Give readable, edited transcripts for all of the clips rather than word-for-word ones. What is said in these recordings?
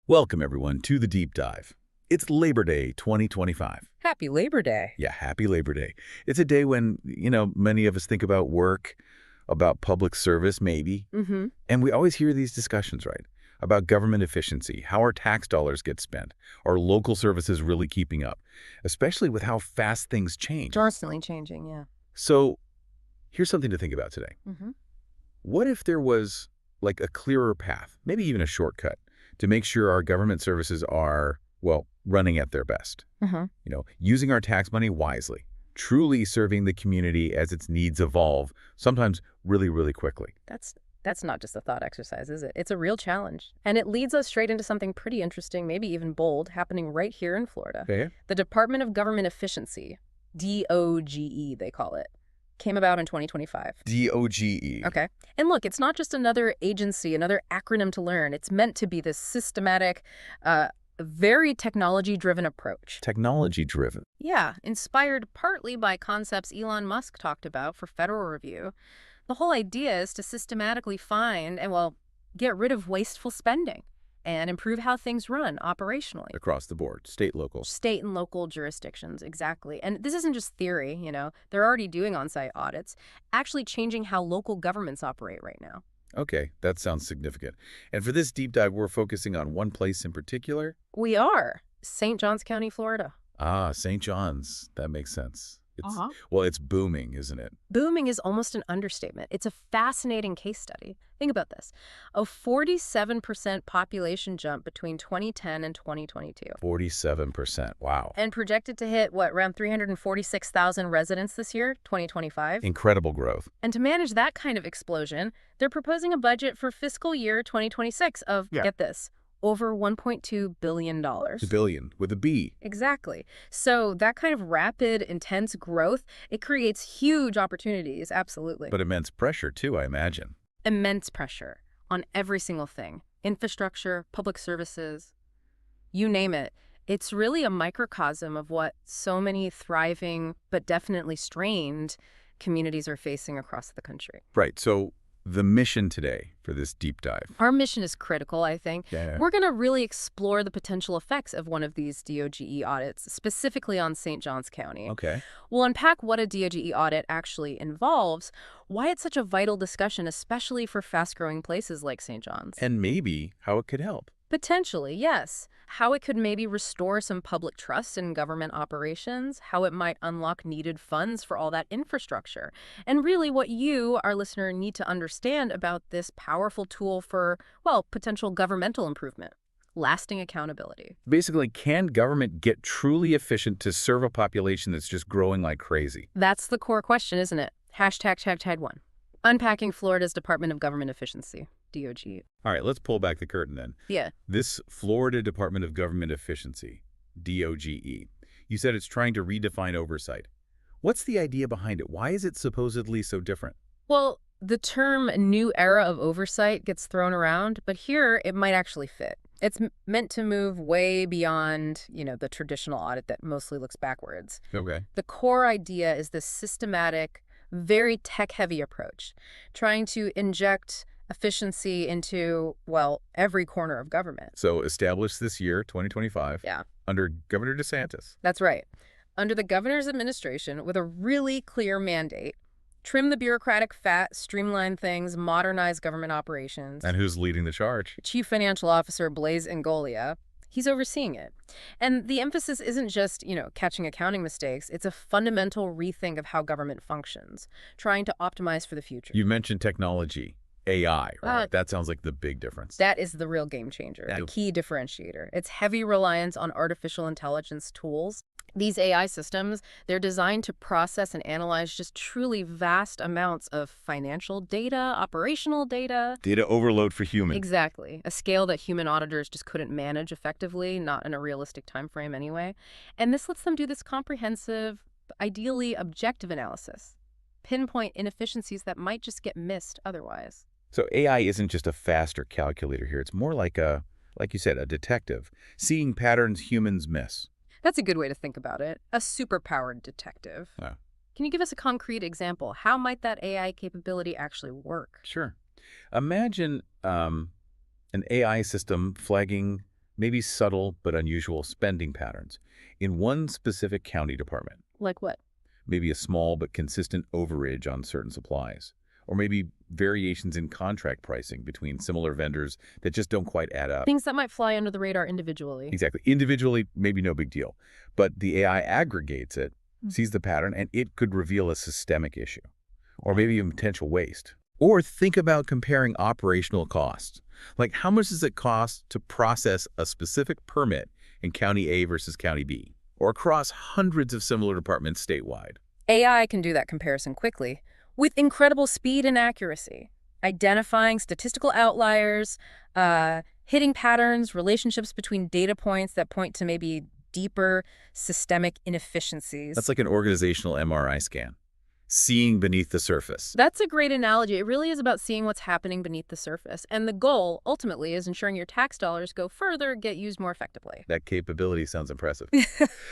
Welcome, everyone, to the Deep Dive. It's Labor Day 2025. Happy Labor Day. Yeah, happy Labor Day. It's a day when, many of us think about work, about public service, maybe. And we always hear these discussions, right? About government efficiency, how our tax dollars get spent, are local services really keeping up, especially with how fast things change. Constantly changing, yeah. So here's something to think about today. Mm-hmm. What if there was like a clearer path, maybe even a shortcut, to make sure our government services are, well, running at their best? Using our tax money wisely, truly serving the community as its needs evolve, sometimes really, really quickly. That's not just a thought exercise, is it? It's a real challenge. And it leads us straight into something pretty interesting, maybe even bold, happening right here in Florida. Okay. The Department of Government Efficiency, DOGE they call it, came about in 2025. DOGE. Okay. And look, it's not just another agency, another acronym to learn. It's meant to be this systematic, very technology-driven approach. Technology-driven. Yeah, inspired partly by concepts Elon Musk talked about for federal review. The whole idea is to systematically find and, well, get rid of wasteful spending and improve how things run operationally. Across the board, state, local. State and local jurisdictions, exactly. And this isn't just theory, They're already doing on-site audits, actually changing how local governments operate right now. Okay, that sounds significant. And for this deep dive, we're focusing on one place in particular? We are. St. Johns County, Florida. Ah, St. John's. That makes sense. Uh-huh. Well, it's booming, isn't it? Booming is almost an understatement. It's a fascinating case study. Think about this. A 47% population jump between 2010 and 2022. 47%. Wow. And projected to hit, around 346,000 residents this year, 2025? Incredible growth. And to manage that kind of explosion, they're proposing a budget for fiscal year 2026 of, get this, over $1.2 billion. A billion, with a B. Exactly. So that kind of rapid, intense growth, it creates huge opportunities, absolutely. But immense pressure, too, I imagine. Immense pressure on every single thing. Infrastructure, public services, you name it. It's really a microcosm of what so many thriving, but definitely strained communities are facing across the country. Right. So the mission today for this deep dive. Our mission is critical, I think. Yeah. We're going to really explore the potential effects of one of these DOGE audits, specifically on St. Johns County. Okay. We'll unpack what a DOGE audit actually involves, why it's such a vital discussion, especially for fast-growing places like St. John's. And maybe how it could help. Potentially, yes. How it could maybe restore some public trust in government operations, how it might unlock needed funds for all that infrastructure, and really what you, our listener, need to understand about this powerful tool for, potential governmental improvement, lasting accountability. Basically, can government get truly efficient to serve a population that's just growing like crazy? That's the core question, isn't it? #1. Unpacking Florida's Department of Government Efficiency. DOGE. All right, let's pull back the curtain then. Yeah. This Florida Department of Government Efficiency, DOGE, you said it's trying to redefine oversight. What's the idea behind it? Why is it supposedly so different? Well, the term new era of oversight gets thrown around, but here it might actually fit. It's meant to move way beyond, the traditional audit that mostly looks backwards. Okay. The core idea is this systematic, very tech-heavy approach, trying to inject efficiency into, every corner of government. So established this year, 2025, under Governor DeSantis. That's right. Under the governor's administration with a really clear mandate, trim the bureaucratic fat, streamline things, modernize government operations. And who's leading the charge? Chief Financial Officer Blaise Ngolia. He's overseeing it. And the emphasis isn't just, catching accounting mistakes. It's a fundamental rethink of how government functions, trying to optimize for the future. You mentioned technology. AI, right? That sounds like the big difference. That is the real game changer, the key differentiator. It's heavy reliance on artificial intelligence tools. These AI systems, they're designed to process and analyze just truly vast amounts of financial data, operational data. Data overload for humans. Exactly. A scale that human auditors just couldn't manage effectively, not in a realistic time frame anyway. And this lets them do this comprehensive, ideally objective analysis, pinpoint inefficiencies that might just get missed otherwise. So AI isn't just a faster calculator here. It's more like you said, a detective, seeing patterns humans miss. That's a good way to think about it. A superpowered detective. Oh. Can you give us a concrete example? How might that AI capability actually work? Sure. Imagine an AI system flagging maybe subtle but unusual spending patterns in one specific county department. Like what? Maybe a small but consistent overage on certain supplies. Or maybe variations in contract pricing between similar vendors that just don't quite add up. Things that might fly under the radar individually. Exactly. Individually, maybe no big deal. But the AI aggregates it, sees the pattern, and it could reveal a systemic issue. Or maybe even potential waste. Or think about comparing operational costs. Like, how much does it cost to process a specific permit in County A versus County B? Or across hundreds of similar departments statewide? AI can do that comparison quickly, with incredible speed and accuracy, identifying statistical outliers, hitting patterns, relationships between data points that point to maybe deeper systemic inefficiencies. That's like an organizational MRI scan. Seeing beneath the surface. That's a great analogy. It really is about seeing what's happening beneath the surface. And the goal, ultimately, is ensuring your tax dollars go further, get used more effectively. That capability sounds impressive.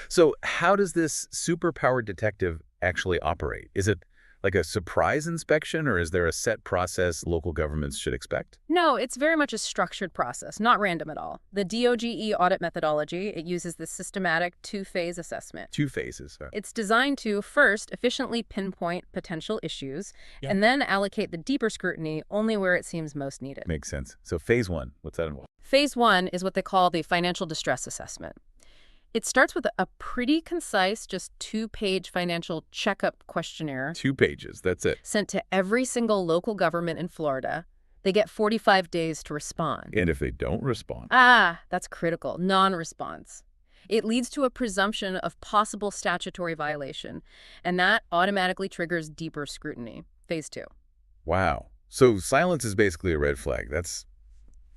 So how does this superpowered detective actually operate? Is it like a surprise inspection, or is there a set process local governments should expect? No, it's very much a structured process, not random at all. The DOGE audit methodology, it uses this systematic two-phase assessment. 2 phases. It's designed to, first, efficiently pinpoint potential issues, and then allocate the deeper scrutiny only where it seems most needed. Makes sense. So phase 1, what's that involve? Phase 1 is what they call the financial distress assessment. It starts with a pretty concise, just 2-page financial checkup questionnaire. 2 pages, that's it. Sent to every single local government in Florida. They get 45 days to respond. And if they don't respond? That's critical. Non-response. It leads to a presumption of possible statutory violation, and that automatically triggers deeper scrutiny. Phase 2. Wow. So silence is basically a red flag. That's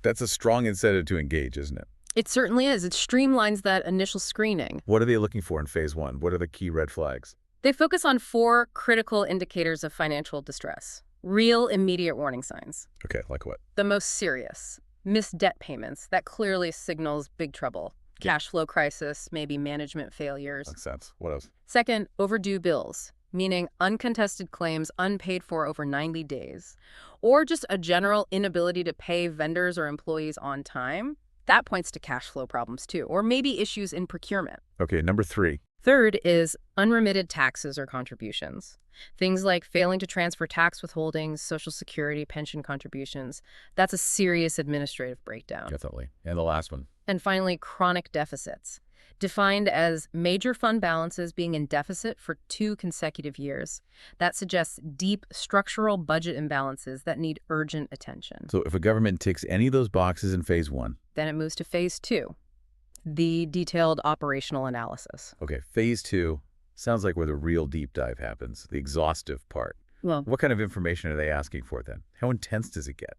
a strong incentive to engage, isn't it? It certainly is. It streamlines that initial screening. What are they looking for in phase 1? What are the key red flags? They focus on 4 critical indicators of financial distress. Real, immediate warning signs. Okay, like what? The most serious. Missed debt payments. That clearly signals big trouble. Cash flow crisis, maybe management failures. Makes sense. What else? Second, overdue bills, meaning uncontested claims unpaid for over 90 days. Or just a general inability to pay vendors or employees on time. That points to cash flow problems too, or maybe issues in procurement. Okay, number 3. Third is unremitted taxes or contributions. Things like failing to transfer tax withholdings, Social Security, pension contributions. That's a serious administrative breakdown. Definitely. And the last one? And finally, chronic deficits, defined as major fund balances being in deficit for 2 consecutive years. That suggests deep structural budget imbalances that need urgent attention. So if a government ticks any of those boxes in phase 1? Then it moves to phase 2, the detailed operational analysis. Okay, phase 2 sounds like where the real deep dive happens, the exhaustive part. Well, What kind of information are they asking for then? How intense does it get?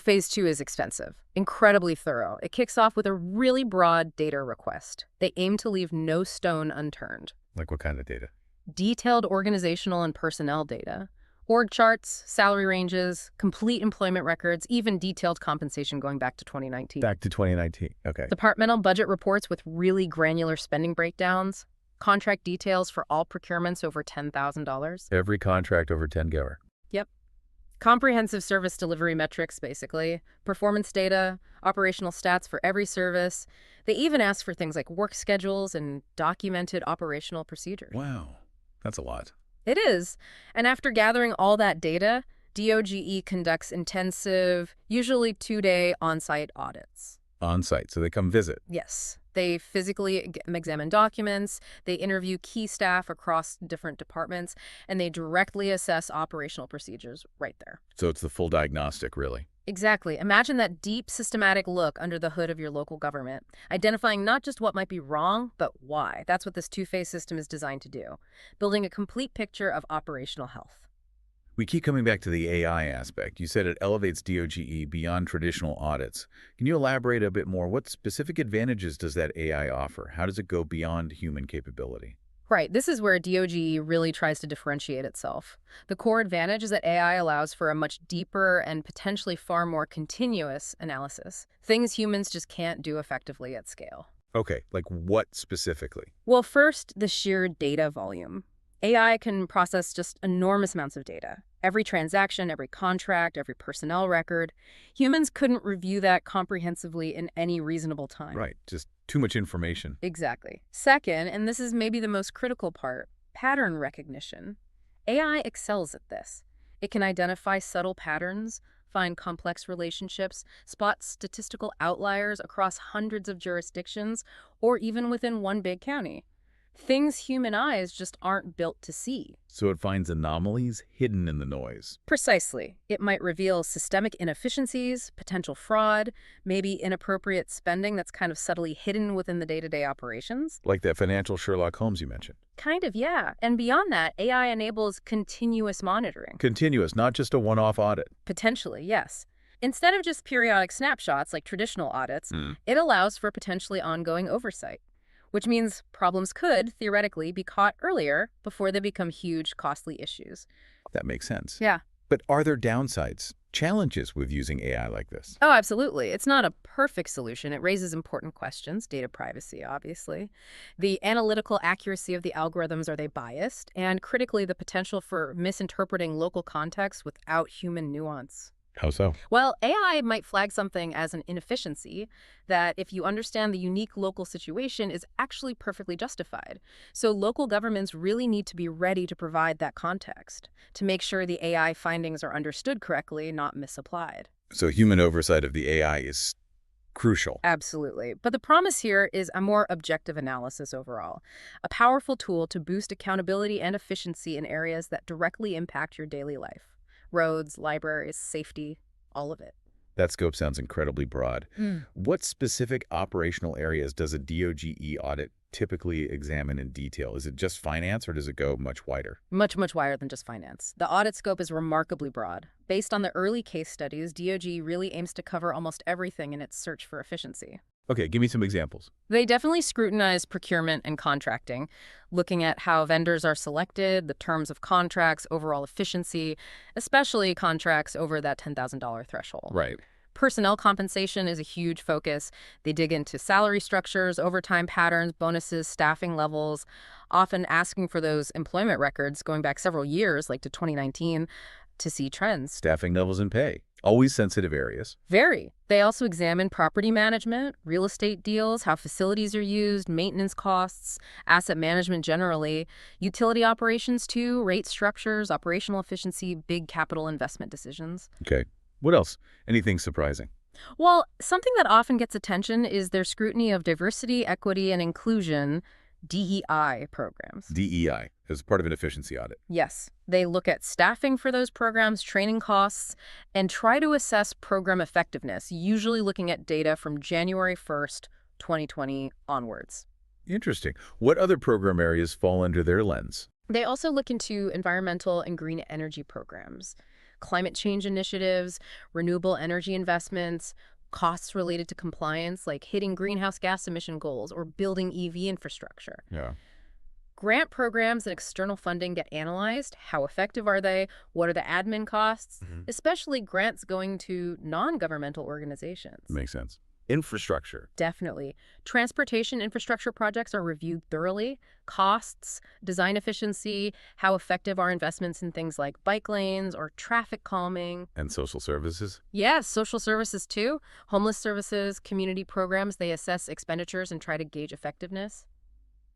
phase 2 is extensive, incredibly thorough. It kicks off with a really broad data request. They aim to leave no stone unturned. Like what kind of data? Detailed organizational and personnel data, org charts, salary ranges, complete employment records, even detailed compensation going back to 2019. Back to 2019. Okay. Departmental budget reports with really granular spending breakdowns, contract details for all procurements over $10,000. Every contract over 10 gower. Yep. Comprehensive service delivery metrics, basically. Performance data, operational stats for every service. They even ask for things like work schedules and documented operational procedures. Wow. That's a lot. It is. And after gathering all that data, DOGE conducts intensive, usually 2-day on-site audits. On-site, so they come visit. Yes. They physically examine documents, they interview key staff across different departments, and they directly assess operational procedures right there. So it's the full diagnostic, really. Exactly. Imagine that deep, systematic look under the hood of your local government, identifying not just what might be wrong, but why. That's what this 2-phase system is designed to do, building a complete picture of operational health. We keep coming back to the AI aspect. You said it elevates DOGE beyond traditional audits. Can you elaborate a bit more? What specific advantages does that AI offer? How does it go beyond human capability? Right. This is where DOGE really tries to differentiate itself. The core advantage is that AI allows for a much deeper and potentially far more continuous analysis, things humans just can't do effectively at scale. Okay, like what specifically? Well, first, the sheer data volume. AI can process just enormous amounts of data. Every transaction, every contract, every personnel record. Humans couldn't review that comprehensively in any reasonable time. Right, just too much information. Exactly. Second, and this is maybe the most critical part, pattern recognition. AI excels at this. It can identify subtle patterns, find complex relationships, spot statistical outliers across hundreds of jurisdictions, or even within one big county. Things human eyes just aren't built to see. So it finds anomalies hidden in the noise. Precisely. It might reveal systemic inefficiencies, potential fraud, maybe inappropriate spending that's kind of subtly hidden within the day-to-day operations. Like that financial Sherlock Holmes you mentioned. Kind of, yeah. And beyond that, AI enables continuous monitoring. Continuous, not just a one-off audit. Potentially, yes. Instead of just periodic snapshots like traditional audits, it allows for potentially ongoing oversight, which means problems could, theoretically, be caught earlier before they become huge, costly issues. That makes sense. Yeah. But are there downsides, challenges with using AI like this? Oh, absolutely. It's not a perfect solution. It raises important questions, data privacy, obviously. The analytical accuracy of the algorithms, are they biased? And critically, the potential for misinterpreting local context without human nuance. How so? Well, AI might flag something as an inefficiency that, if you understand the unique local situation, is actually perfectly justified. So local governments really need to be ready to provide that context to make sure the AI findings are understood correctly, not misapplied. So human oversight of the AI is crucial. Absolutely. But the promise here is a more objective analysis overall, a powerful tool to boost accountability and efficiency in areas that directly impact your daily life. Roads, libraries, safety, all of it. That scope sounds incredibly broad. What specific operational areas does a DOGE audit typically examine in detail? Is it just finance, or does it go much wider? Much, much wider than just finance. The audit scope is remarkably broad. Based on the early case studies, DOGE really aims to cover almost everything in its search for efficiency. Okay, give me some examples. They definitely scrutinize procurement and contracting, looking at how vendors are selected, the terms of contracts, overall efficiency, especially contracts over that $10,000 threshold. Right. Personnel compensation is a huge focus. They dig into salary structures, overtime patterns, bonuses, staffing levels, often asking for those employment records going back several years, like to 2019, to see trends. Staffing levels and pay. Always sensitive areas. Very. They also examine property management, real estate deals, how facilities are used, maintenance costs, asset management generally, utility operations too, rate structures, operational efficiency, big capital investment decisions. Okay. What else? Anything surprising? Well, something that often gets attention is their scrutiny of diversity, equity, and inclusion, DEI programs. DEI as part of an efficiency audit. Yes, they look at staffing for those programs, training costs, and try to assess program effectiveness, usually looking at data from January 1st, 2020 onwards. Interesting. What other program areas fall under their lens? They also look into environmental and green energy programs, climate change initiatives, renewable energy investments, costs related to compliance, like hitting greenhouse gas emission goals or building EV infrastructure. Yeah. Grant programs and external funding get analyzed. How effective are they? What are the admin costs? Especially grants going to non-governmental organizations. Makes sense. Infrastructure. Definitely. Transportation infrastructure projects are reviewed thoroughly. Costs, design efficiency, how effective are investments in things like bike lanes or traffic calming. And social services? Yes, social services too. Homeless services, community programs, they assess expenditures and try to gauge effectiveness.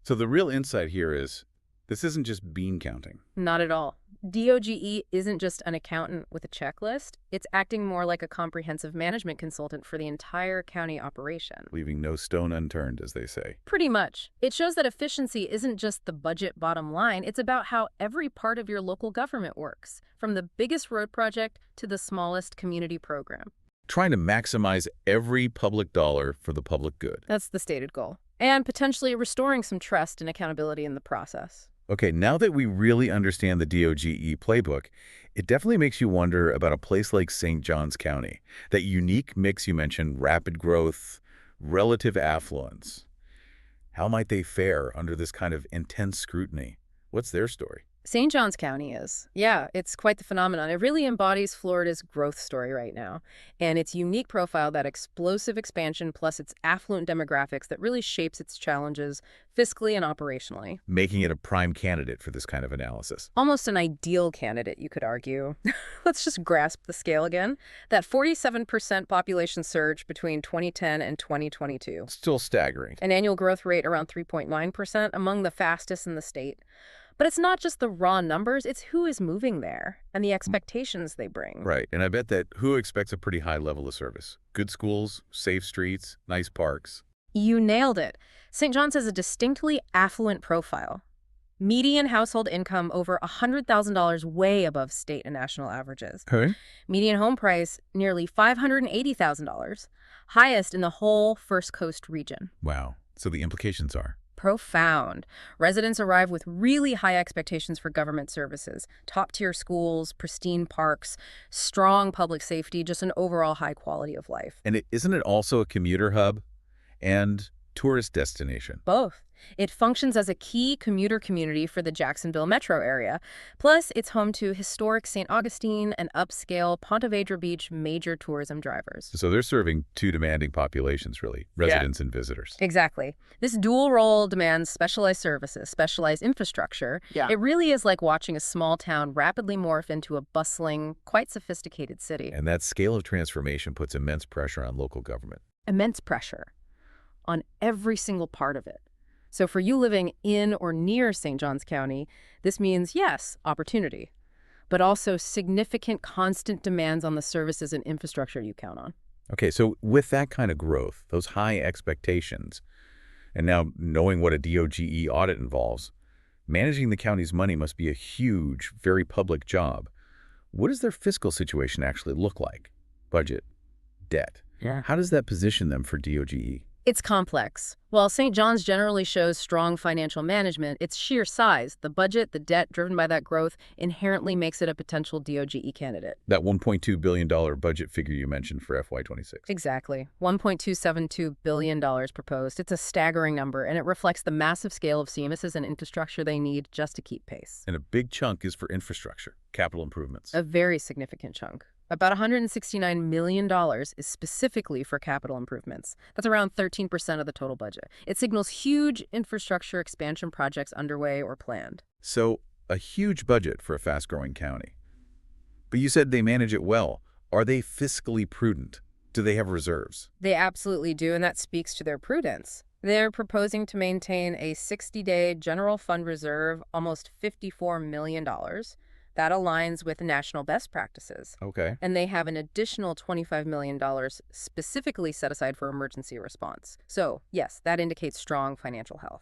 So the real insight here is this isn't just bean counting. Not at all. DOGE isn't just an accountant with a checklist. It's acting more like a comprehensive management consultant for the entire county operation. Leaving no stone unturned, as they say. Pretty much. It shows that efficiency isn't just the budget bottom line. It's about how every part of your local government works, from the biggest road project to the smallest community program. Trying to maximize every public dollar for the public good. That's the stated goal. And potentially restoring some trust and accountability in the process. Okay, now that we really understand the DOGE playbook, it definitely makes you wonder about a place like St. Johns County. That unique mix you mentioned, rapid growth, relative affluence. How might they fare under this kind of intense scrutiny? What's their story? St. Johns County is. Yeah, it's quite the phenomenon. It really embodies Florida's growth story right now. And its unique profile, that explosive expansion plus its affluent demographics that really shapes its challenges fiscally and operationally. Making it a prime candidate for this kind of analysis. Almost an ideal candidate, you could argue. Let's just grasp the scale again. That 47% population surge between 2010 and 2022. Still staggering. An annual growth rate around 3.9%, among the fastest in the state. But it's not just the raw numbers, it's who is moving there and the expectations they bring. Right, and I bet that who expects a pretty high level of service. Good schools, safe streets, nice parks. You nailed it. St. John's has a distinctly affluent profile. Median household income over $100,000, way above state and national averages. Okay. Median home price nearly $580,000, highest in the whole First Coast region. Wow, so the implications are? Profound. Residents arrive with really high expectations for government services, top-tier schools, pristine parks, strong public safety, just an overall high quality of life. And isn't it also a commuter hub and tourist destination? Both. It functions as a key commuter community for the Jacksonville metro area. Plus, it's home to historic St. Augustine and upscale Ponte Vedra Beach major tourism drivers. So they're serving two demanding populations, really, residents and visitors. Exactly. This dual role demands specialized services, specialized infrastructure. Yeah. It really is like watching a small town rapidly morph into a bustling, quite sophisticated city. And that scale of transformation puts immense pressure on local government. Immense pressure on every single part of it. So for you living in or near St. Johns County, this means, yes, opportunity, but also significant constant demands on the services and infrastructure you count on. Okay, so with that kind of growth, those high expectations, and now knowing what a DOGE audit involves, managing the county's money must be a huge, very public job. What does their fiscal situation actually look like? Budget, debt. Yeah. How does that position them for DOGE? It's complex. While St. John's generally shows strong financial management, its sheer size, the budget, the debt driven by that growth, inherently makes it a potential DOGE candidate. That $1.2 billion budget figure you mentioned for FY26. Exactly. $1.272 billion proposed. It's a staggering number, and it reflects the massive scale of CMSs and infrastructure they need just to keep pace. And a big chunk is for infrastructure, capital improvements. A very significant chunk. About $169 million is specifically for capital improvements. That's around 13% of the total budget. It signals huge infrastructure expansion projects underway or planned. So, a huge budget for a fast-growing county. But you said they manage it well. Are they fiscally prudent? Do they have reserves? They absolutely do, and that speaks to their prudence. They're proposing to maintain a 60-day general fund reserve, almost $54 million. That aligns with national best practices. Okay. And they have an additional $25 million specifically set aside for emergency response. So, yes, that indicates strong financial health.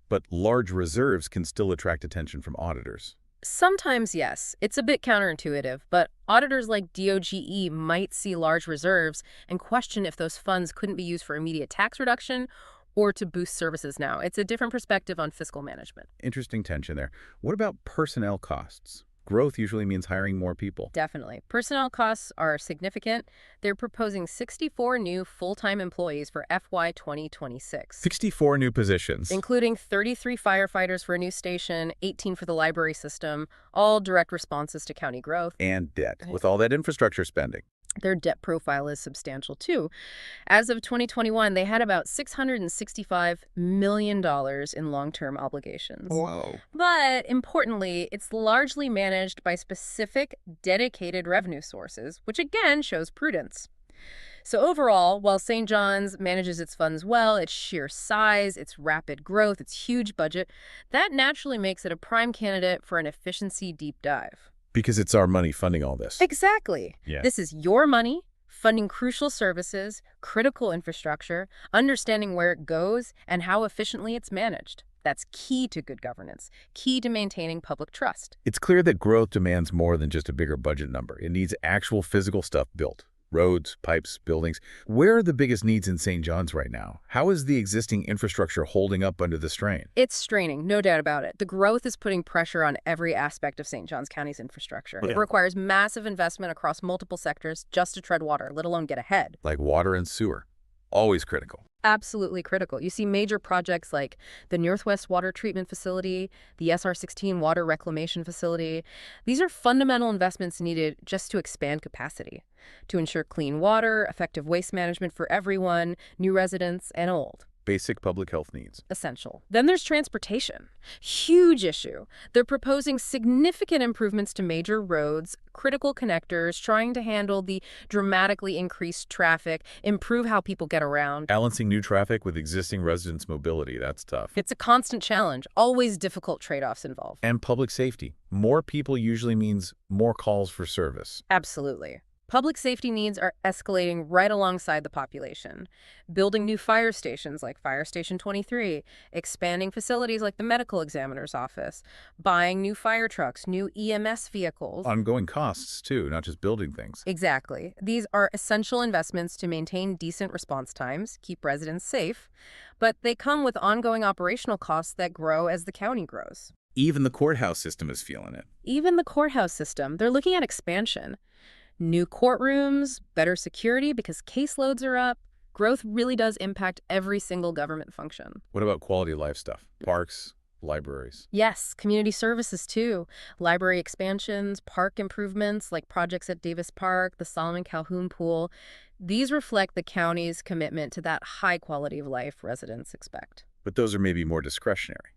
But large reserves can still attract attention from auditors. Sometimes, yes. It's a bit counterintuitive, but auditors like DOGE might see large reserves and question if those funds couldn't be used for immediate tax reduction or to boost services now. It's a different perspective on fiscal management. Interesting tension there. What about personnel costs? Growth usually means hiring more people. Definitely. Personnel costs are significant. They're proposing 64 new full-time employees for FY 2026. 64 new positions. Including 33 firefighters for a new station, 18 for the library system, all direct responses to county growth. And debt, with all that infrastructure spending. Their debt profile is substantial, too. As of 2021, they had about $665 million in long-term obligations. Whoa. But importantly, it's largely managed by specific, dedicated revenue sources, which again shows prudence. So overall, while St. John's manages its funds well, its sheer size, its rapid growth, its huge budget, that naturally makes it a prime candidate for an efficiency deep dive. Because it's our money funding all this. Exactly. Yeah. This is your money, funding crucial services, critical infrastructure, understanding where it goes, and how efficiently it's managed. That's key to good governance, key to maintaining public trust. It's clear that growth demands more than just a bigger budget number. It needs actual physical stuff built. Roads, pipes, buildings. Where are the biggest needs in St. John's right now? How is the existing infrastructure holding up under the strain? It's straining, no doubt about it. The growth is putting pressure on every aspect of St. Johns County's infrastructure. Yeah. It requires massive investment across multiple sectors just to tread water, let alone get ahead. Like water and sewer. Always critical. Absolutely critical. You see major projects like the Northwest Water Treatment Facility, the SR-16 Water Reclamation Facility. These are fundamental investments needed just to expand capacity, to ensure clean water, effective waste management for everyone, new residents, and old. Basic public health needs. Essential. Then there's transportation. Huge issue. They're proposing significant improvements to major roads, critical connectors, trying to handle the dramatically increased traffic, improve how people get around. Balancing new traffic with existing residents' mobility, that's tough. It's a constant challenge, always difficult trade-offs involved. And public safety. More people usually means more calls for service. Absolutely. Public safety needs are escalating right alongside the population. Building new fire stations like Fire Station 23, expanding facilities like the medical examiner's office, buying new fire trucks, new EMS vehicles. Ongoing costs, too, not just building things. Exactly. These are essential investments to maintain decent response times, keep residents safe, but they come with ongoing operational costs that grow as the county grows. Even the courthouse system is feeling it. Even the courthouse system, they're looking at expansion. New courtrooms, better security because caseloads are up. Growth really does impact every single government function. What about quality of life stuff? Parks, libraries. Yes, community services too. Library expansions, park improvements like projects at Davis Park, the Solomon Calhoun Pool. These reflect the county's commitment to that high quality of life residents expect. But those are maybe more discretionary.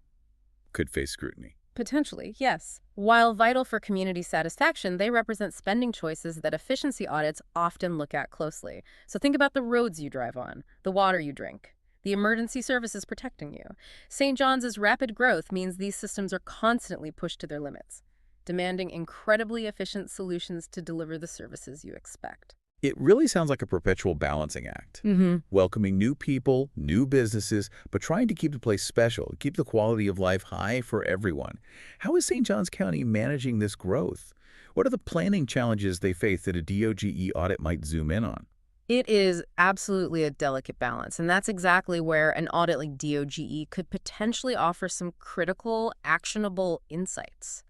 Could face scrutiny. Potentially, yes. While vital for community satisfaction, they represent spending choices that efficiency audits often look at closely. So think about the roads you drive on, the water you drink, the emergency services protecting you. St. John's rapid growth means these systems are constantly pushed to their limits, demanding incredibly efficient solutions to deliver the services you expect. It really sounds like a perpetual balancing act. Welcoming new people, new businesses, but trying to keep the place special, keep the quality of life high for everyone. How is St. Johns County managing this growth? What are the planning challenges they face that a DOGE audit might zoom in on? It is absolutely a delicate balance, and that's exactly where an audit like DOGE could potentially offer some critical, actionable insights.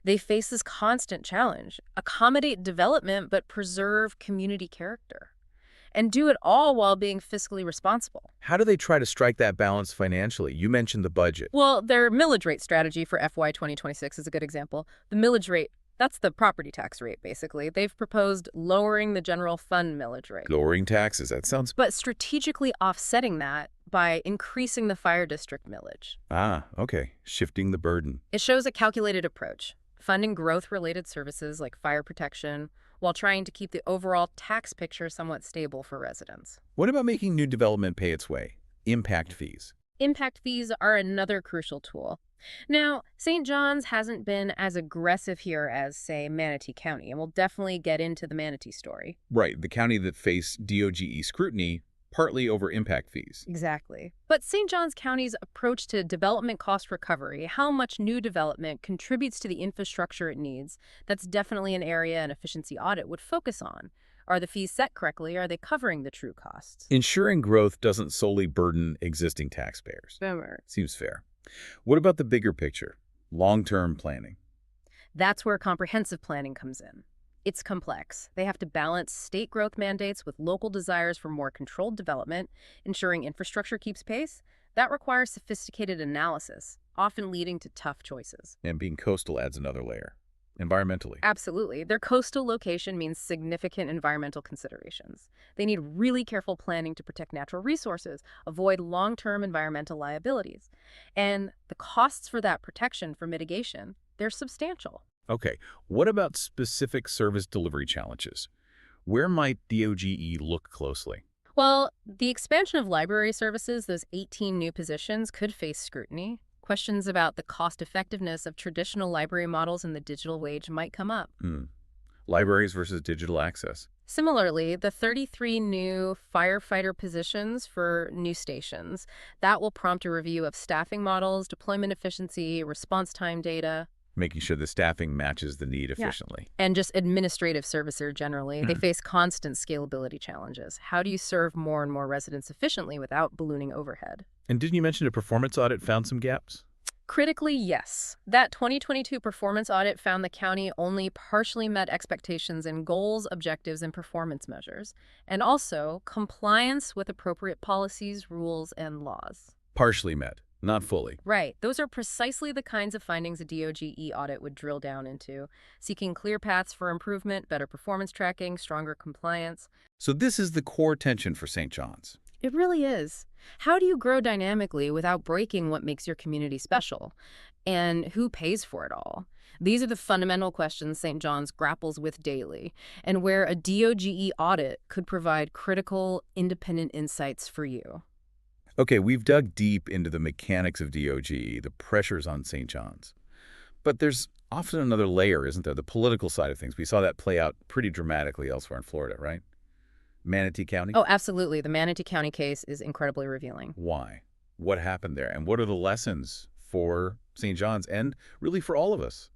They face this constant challenge: accommodate development but preserve community character. And do it all while being fiscally responsible. How do they try to strike that balance financially? You mentioned the budget. Well, their millage rate strategy for FY 2026 is a good example. The millage rate, that's the property tax rate, basically. They've proposed lowering the general fund millage rate. Lowering taxes, that sounds... But strategically offsetting that by increasing the fire district millage. Ah, okay. Shifting the burden. It shows a calculated approach, funding growth-related services like fire protection, while trying to keep the overall tax picture somewhat stable for residents. What about making new development pay its way? Impact fees. Impact fees are another crucial tool. Now, St. John's hasn't been as aggressive here as, say, Manatee County, and we'll definitely get into the Manatee story. Right, the county that faced DOGE scrutiny partly over impact fees. Exactly. But St. John's County's approach to development cost recovery, how much new development contributes to the infrastructure it needs, that's definitely an area an efficiency audit would focus on. Are the fees set correctly? Are they covering the true costs? Ensuring growth doesn't solely burden existing taxpayers. Seems fair. What about the bigger picture? Long-term planning. That's where comprehensive planning comes in. It's complex. They have to balance state growth mandates with local desires for more controlled development, ensuring infrastructure keeps pace. That requires sophisticated analysis, often leading to tough choices. And being coastal adds another layer. Environmentally. Absolutely. Their coastal location means significant environmental considerations. They need really careful planning to protect natural resources, avoid long-term environmental liabilities. And the costs for that protection, for mitigation, they're substantial. Okay, what about specific service delivery challenges? Where might DOGE look closely? Well, the expansion of library services, those 18 new positions, could face scrutiny. Questions about the cost-effectiveness of traditional library models in the digital age might come up. Libraries versus digital access. Similarly, the 33 new firefighter positions for new stations, that will prompt a review of staffing models, deployment efficiency, response time data. Making sure the staffing matches the need efficiently. And just administrative services generally. They face constant scalability challenges. How do you serve more and more residents efficiently without ballooning overhead? And didn't you mention a performance audit found some gaps? Critically, yes. That 2022 performance audit found the county only partially met expectations in goals, objectives, and performance measures, and also compliance with appropriate policies, rules, and laws. Partially met, not fully. Right. Those are precisely the kinds of findings a DOGE audit would drill down into, seeking clear paths for improvement, better performance tracking, stronger compliance. So this is the core tension for St. John's. It really is. How do you grow dynamically without breaking what makes your community special? And who pays for it all? These are the fundamental questions St. John's grapples with daily, and where a DOGE audit could provide critical, independent insights for you. Okay, we've dug deep into the mechanics of DOGE, the pressures on St. John's. But there's often another layer, isn't there? The political side of things. We saw that play out pretty dramatically elsewhere in Florida, right? Manatee County? Oh, absolutely. The Manatee County case is incredibly revealing. Why? What happened there? And what are the lessons for St. John's and really for all of us?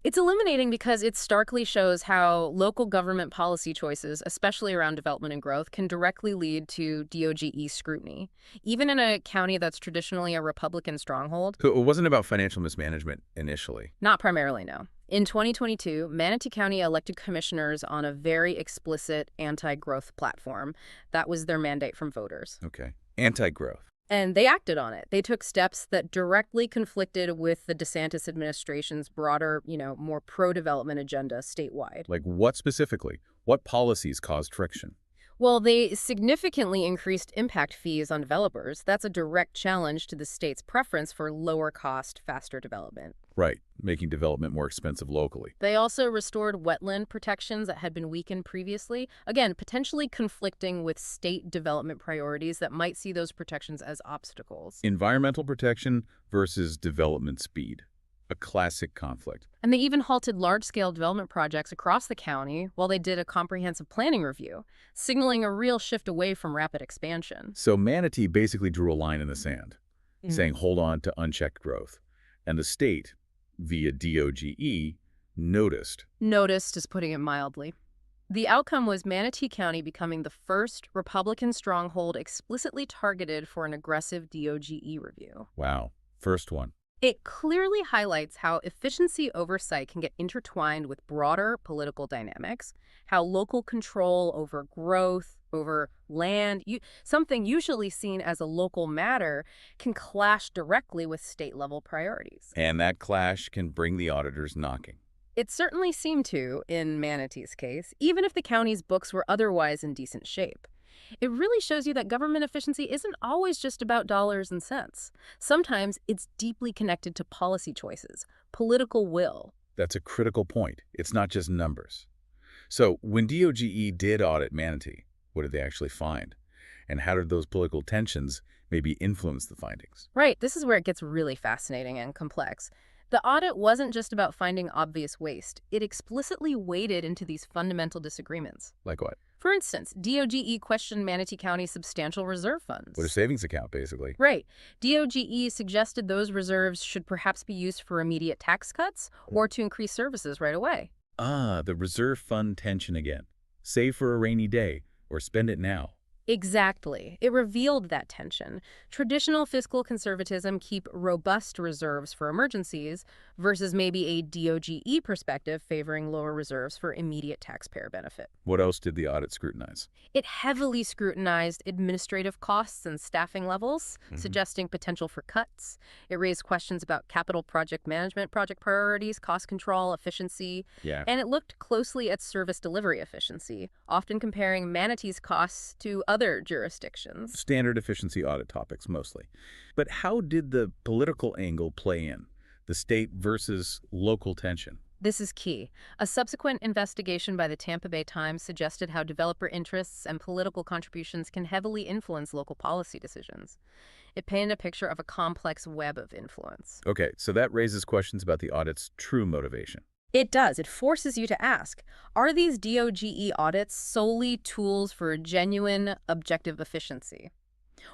It's illuminating because it starkly shows how local government policy choices, especially around development and growth, can directly lead to DOGE scrutiny. Even in a county that's traditionally a Republican stronghold. So it wasn't about financial mismanagement initially. Not primarily, no. In 2022, Manatee County elected commissioners on a very explicit anti-growth platform. That was their mandate from voters. Okay. Anti-growth. And they acted on it. They took steps that directly conflicted with the DeSantis administration's broader, more pro-development agenda statewide. Like what specifically? What policies caused friction? Well, they significantly increased impact fees on developers. That's a direct challenge to the state's preference for lower cost, faster development. Right, making development more expensive locally. They also restored wetland protections that had been weakened previously, again, potentially conflicting with state development priorities that might see those protections as obstacles. Environmental protection versus development speed. A classic conflict. And they even halted large-scale development projects across the county while they did a comprehensive planning review, signaling a real shift away from rapid expansion. So Manatee basically drew a line in the sand, saying hold on to unchecked growth. And the state, via DOGE, noticed. Noticed is putting it mildly. The outcome was Manatee County becoming the first Republican stronghold explicitly targeted for an aggressive DOGE review. Wow, first one. It clearly highlights how efficiency oversight can get intertwined with broader political dynamics, how local control over growth, over land, something usually seen as a local matter, can clash directly with state-level priorities. And that clash can bring the auditors knocking. It certainly seemed to, in Manatee's case, even if the county's books were otherwise in decent shape. It really shows you that government efficiency isn't always just about dollars and cents. Sometimes it's deeply connected to policy choices, political will. That's a critical point. It's not just numbers. So when DOGE did audit Manatee, what did they actually find? And how did those political tensions maybe influence the findings? Right, this is where it gets really fascinating and complex. The audit wasn't just about finding obvious waste. It explicitly waded into these fundamental disagreements. Like what? For instance, DOGE questioned Manatee County's substantial reserve funds. What a savings account, basically. Right. DOGE suggested those reserves should perhaps be used for immediate tax cuts or to increase services right away. Ah, the reserve fund tension again. Save for a rainy day or spend it now. Exactly. It revealed that tension. Traditional fiscal conservatism keep robust reserves for emergencies versus maybe a DOGE perspective favoring lower reserves for immediate taxpayer benefit. What else did the audit scrutinize? It heavily scrutinized administrative costs and staffing levels, suggesting potential for cuts. It raised questions about capital project management, project priorities, cost control, efficiency. Yeah. And it looked closely at service delivery efficiency, often comparing Manatee's costs to other jurisdictions. Standard efficiency audit topics, mostly. But how did the political angle play in? The state versus local tension? This is key. A subsequent investigation by the Tampa Bay Times suggested how developer interests and political contributions can heavily influence local policy decisions. It painted a picture of a complex web of influence. Okay, so that raises questions about the audit's true motivation. It does. It forces you to ask, are these DOGE audits solely tools for genuine, objective efficiency?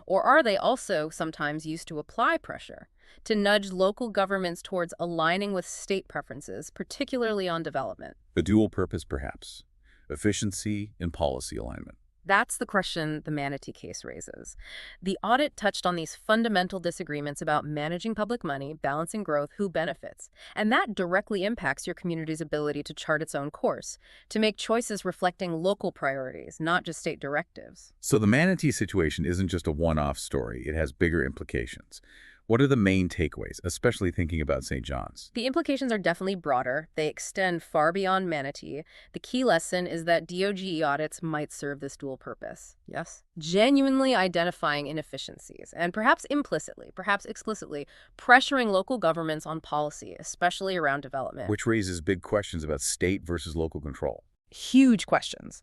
Or are they also sometimes used to apply pressure, to nudge local governments towards aligning with state preferences, particularly on development? A dual purpose, perhaps. Efficiency and policy alignment. That's the question the Manatee case raises. The audit touched on these fundamental disagreements about managing public money, balancing growth, who benefits. And that directly impacts your community's ability to chart its own course, to make choices reflecting local priorities, not just state directives. So the Manatee situation isn't just a one-off story. It has bigger implications. What are the main takeaways, especially thinking about St. John's? The implications are definitely broader. They extend far beyond Manatee. The key lesson is that DOGE audits might serve this dual purpose. Yes. Genuinely identifying inefficiencies, and perhaps implicitly, perhaps explicitly, pressuring local governments on policy, especially around development. Which raises big questions about state versus local control. Huge questions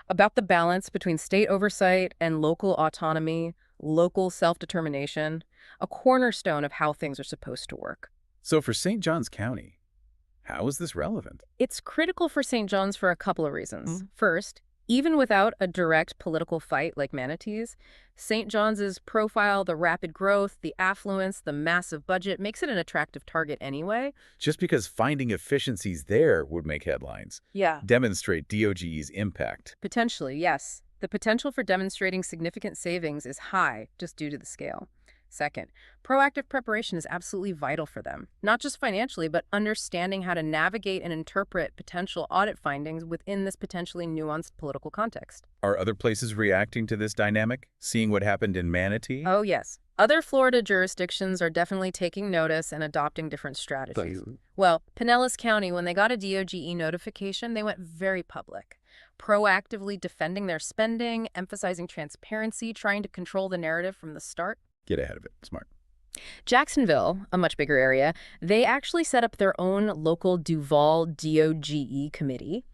about the balance between state oversight and local autonomy, local self-determination, a cornerstone of how things are supposed to work. So for St. John's County, how is this relevant? It's critical for St. John's for a couple of reasons. First, even without a direct political fight like Manatee's, St. John's profile, the rapid growth, the affluence, the massive budget makes it an attractive target anyway. Just because finding efficiencies there would make headlines. Yeah. Demonstrate DOGE's impact. Potentially, yes. The potential for demonstrating significant savings is high just due to the scale. Second, proactive preparation is absolutely vital for them, not just financially, but understanding how to navigate and interpret potential audit findings within this potentially nuanced political context. Are other places reacting to this dynamic? Seeing what happened in Manatee? Oh, yes. Other Florida jurisdictions are definitely taking notice and adopting different strategies. Well, Pinellas County, when they got a DOGE notification, they went very public, proactively defending their spending, emphasizing transparency, trying to control the narrative from the start. Get ahead of it. Smart. Jacksonville, a much bigger area, they actually set up their own local Duval DOGE committee,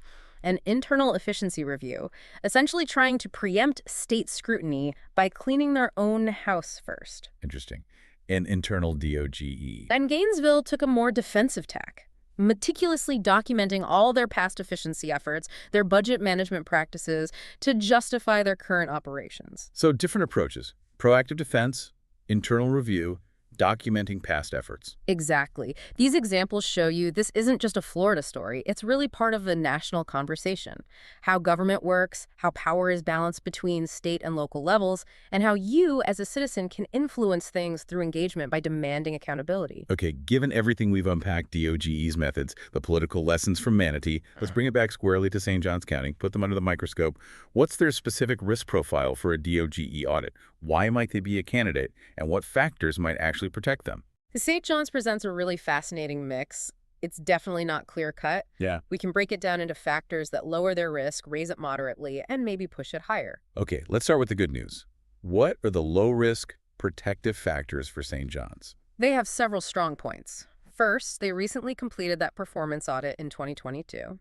an internal efficiency review, essentially trying to preempt state scrutiny by cleaning their own house first. Interesting. An internal DOGE. And Gainesville took a more defensive tack, meticulously documenting all their past efficiency efforts, their budget management practices, to justify their current operations. So different approaches. Proactive defense, internal review, documenting past efforts. Exactly. These examples show you this isn't just a Florida story. It's really part of the national conversation. How government works, how power is balanced between state and local levels, and how you, as a citizen, can influence things through engagement by demanding accountability. Okay, given everything we've unpacked, DOGE's methods, the political lessons from Manatee, let's bring it back squarely to St. John's County, put them under the microscope. What's their specific risk profile for a DOGE audit? Why might they be a candidate? And what factors might actually protect them? St. John's presents a really fascinating mix. It's definitely not clear-cut. Yeah. We can break it down into factors that lower their risk, raise it moderately, and maybe push it higher. Okay, let's start with the good news. What are the low-risk protective factors for St. John's? They have several strong points. First, they recently completed that performance audit in 2022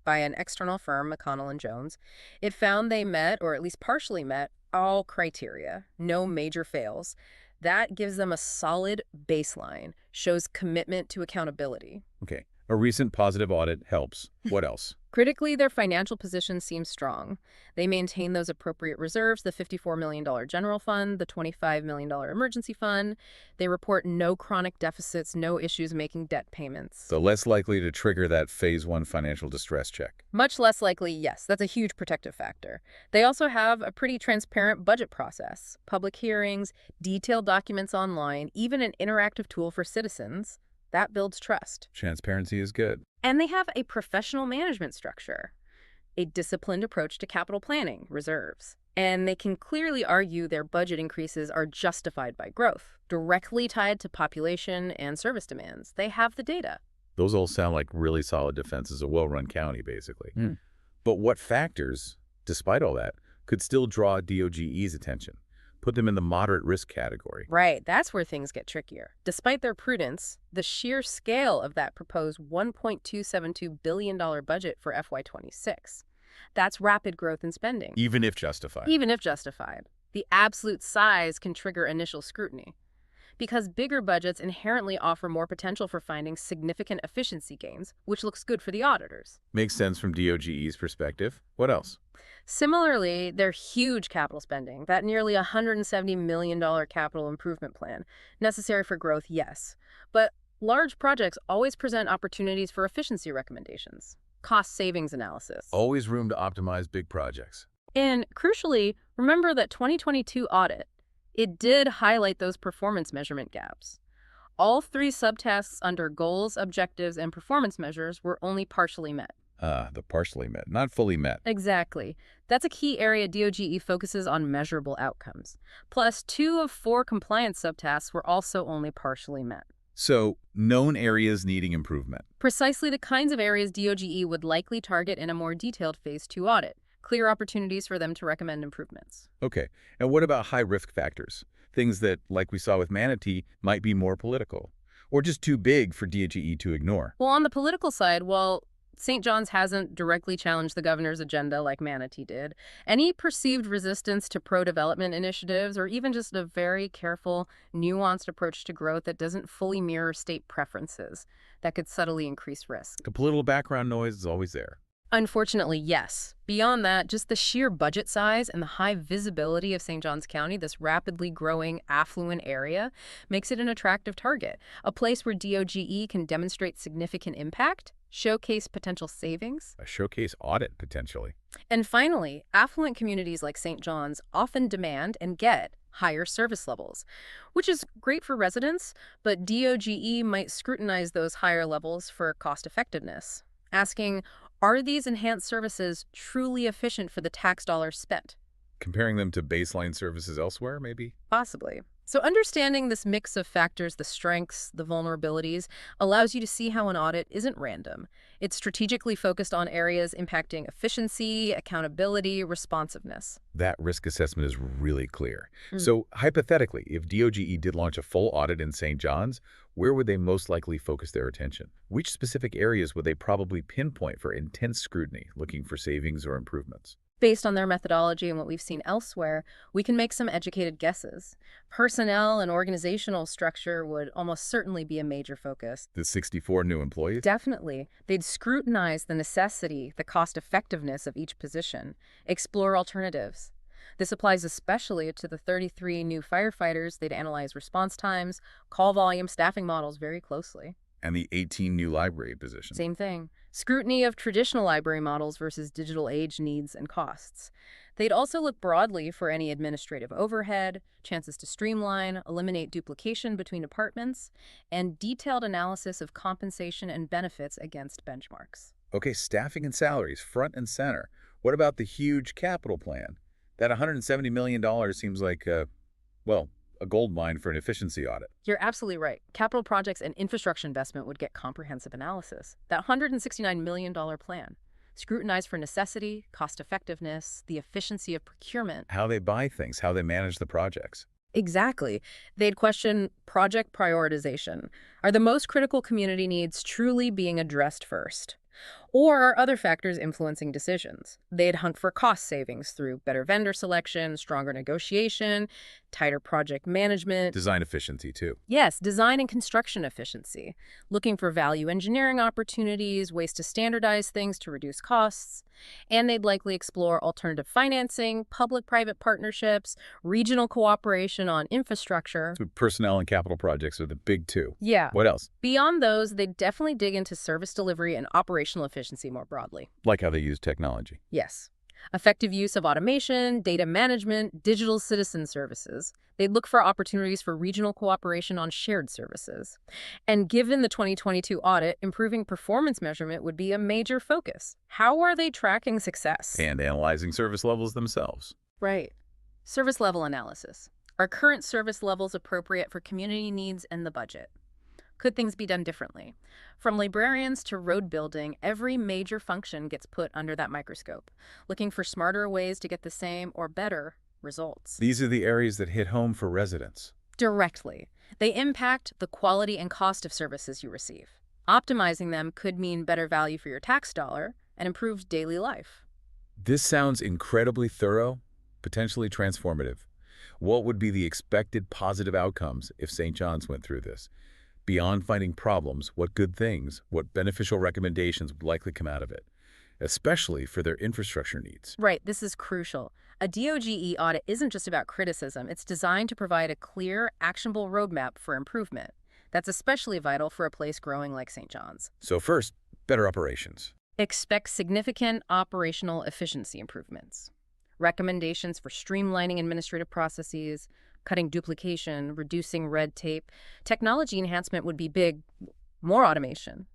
by an external firm, McConnell & Jones. It found they met, or at least partially met, all criteria, no major fails. That gives them a solid baseline, shows commitment to accountability. Okay, a recent positive audit helps. What else? Critically, their financial position seems strong. They maintain those appropriate reserves, the $54 million general fund, the $25 million emergency fund. They report no chronic deficits, no issues making debt payments. So less likely to trigger that Phase 1 financial distress check. Much less likely, yes. That's a huge protective factor. They also have a pretty transparent budget process, public hearings, detailed documents online, even an interactive tool for citizens. That builds trust. Transparency is good. And they have a professional management structure, a disciplined approach to capital planning, reserves. And they can clearly argue their budget increases are justified by growth, directly tied to population and service demands. They have the data. Those all sound like really solid defenses, a well-run county, basically. But what factors, despite all that, could still draw DOGE's attention? Put them in the moderate risk category. Right, that's where things get trickier. Despite their prudence, the sheer scale of that proposed $1.272 billion budget for FY26. That's rapid growth in spending. Even if justified. Even if justified. The absolute size can trigger initial scrutiny, because bigger budgets inherently offer more potential for finding significant efficiency gains, which looks good for the auditors. Makes sense from DOGE's perspective. What else? Similarly, their huge capital spending, that nearly $170 million capital improvement plan, necessary for growth, yes. But large projects always present opportunities for efficiency recommendations, cost savings analysis. Always room to optimize big projects. And crucially, remember that 2022 audit, it did highlight those performance measurement gaps. All three subtasks under goals, objectives, and performance measures were only partially met. The partially met, not fully met. Exactly. That's a key area DOGE focuses on measurable outcomes. Plus, 2 of 4 compliance subtasks were also only partially met. So, known areas needing improvement. Precisely the kinds of areas DOGE would likely target in a more detailed Phase 2 audit. Clear opportunities for them to recommend improvements. Okay, and what about high-risk factors? Things that, like we saw with Manatee, might be more political, or just too big for DOGE to ignore. Well, on the political side, while St. John's hasn't directly challenged the governor's agenda like Manatee did, any perceived resistance to pro-development initiatives or even just a very careful, nuanced approach to growth that doesn't fully mirror state preferences, that could subtly increase risk. The political background noise is always there. Unfortunately, yes. Beyond that, just the sheer budget size and the high visibility of St. Johns County, this rapidly growing affluent area, makes it an attractive target, a place where DOGE can demonstrate significant impact, showcase potential savings. A showcase audit, potentially. And finally, affluent communities like St. John's often demand and get higher service levels, which is great for residents, but DOGE might scrutinize those higher levels for cost effectiveness, asking, are these enhanced services truly efficient for the tax dollars spent? Comparing them to baseline services elsewhere, maybe? Possibly. So understanding this mix of factors, the strengths, the vulnerabilities, allows you to see how an audit isn't random. It's strategically focused on areas impacting efficiency, accountability, responsiveness. That risk assessment is really clear. So, hypothetically, if DOGE did launch a full audit in St. John's, where would they most likely focus their attention? Which specific areas would they probably pinpoint for intense scrutiny, looking for savings or improvements? Based on their methodology and what we've seen elsewhere, we can make some educated guesses. Personnel and organizational structure would almost certainly be a major focus. The 64 new employees? Definitely. They'd scrutinize the necessity, the cost effectiveness of each position, explore alternatives. This applies especially to the 33 new firefighters. They'd analyze response times, call volume, staffing models very closely. And the 18 new library positions. Same thing. Scrutiny of traditional library models versus digital age needs and costs. They'd also look broadly for any administrative overhead, chances to streamline, eliminate duplication between departments, and detailed analysis of compensation and benefits against benchmarks. Okay, staffing and salaries, front and center. What about the huge capital plan? That $170 million seems like, a gold mine for an efficiency audit. You're absolutely right. Capital projects and infrastructure investment would get comprehensive analysis. That $169 million plan, scrutinized for necessity, cost effectiveness, the efficiency of procurement. How they buy things, how they manage the projects. Exactly. They'd question project prioritization. Are the most critical community needs truly being addressed first? Or are other factors influencing decisions? They'd hunt for cost savings through better vendor selection, stronger negotiation, tighter project management. Design efficiency, too. Yes, design and construction efficiency. Looking for value engineering opportunities, ways to standardize things to reduce costs. And they'd likely explore alternative financing, public-private partnerships, regional cooperation on infrastructure. So personnel and capital projects are the big two. Yeah. What else? Beyond those, they'd definitely dig into service delivery and operational efficiency more broadly. Like how they use technology. Yes. Effective use of automation, data management, digital citizen services. They'd look for opportunities for regional cooperation on shared services. And given the 2022 audit, improving performance measurement would be a major focus. How are they tracking success? And analyzing service levels themselves. Right. Service level analysis. Are current service levels appropriate for community needs and the budget? Could things be done differently? From librarians to road building, every major function gets put under that microscope, looking for smarter ways to get the same or better results. These are the areas that hit home for residents. Directly. They impact the quality and cost of services you receive. Optimizing them could mean better value for your tax dollar and improved daily life. This sounds incredibly thorough, potentially transformative. What would be the expected positive outcomes if St. John's went through this? Beyond finding problems, what good things, what beneficial recommendations would likely come out of it, especially for their infrastructure needs? Right, this is crucial. A DOGE audit isn't just about criticism. It's designed to provide a clear, actionable roadmap for improvement. That's especially vital for a place growing like St. John's. So first, better operations. Expect significant operational efficiency improvements. recommendations for streamlining administrative processes, cutting duplication, reducing red tape. Technology enhancement would be big, more automation.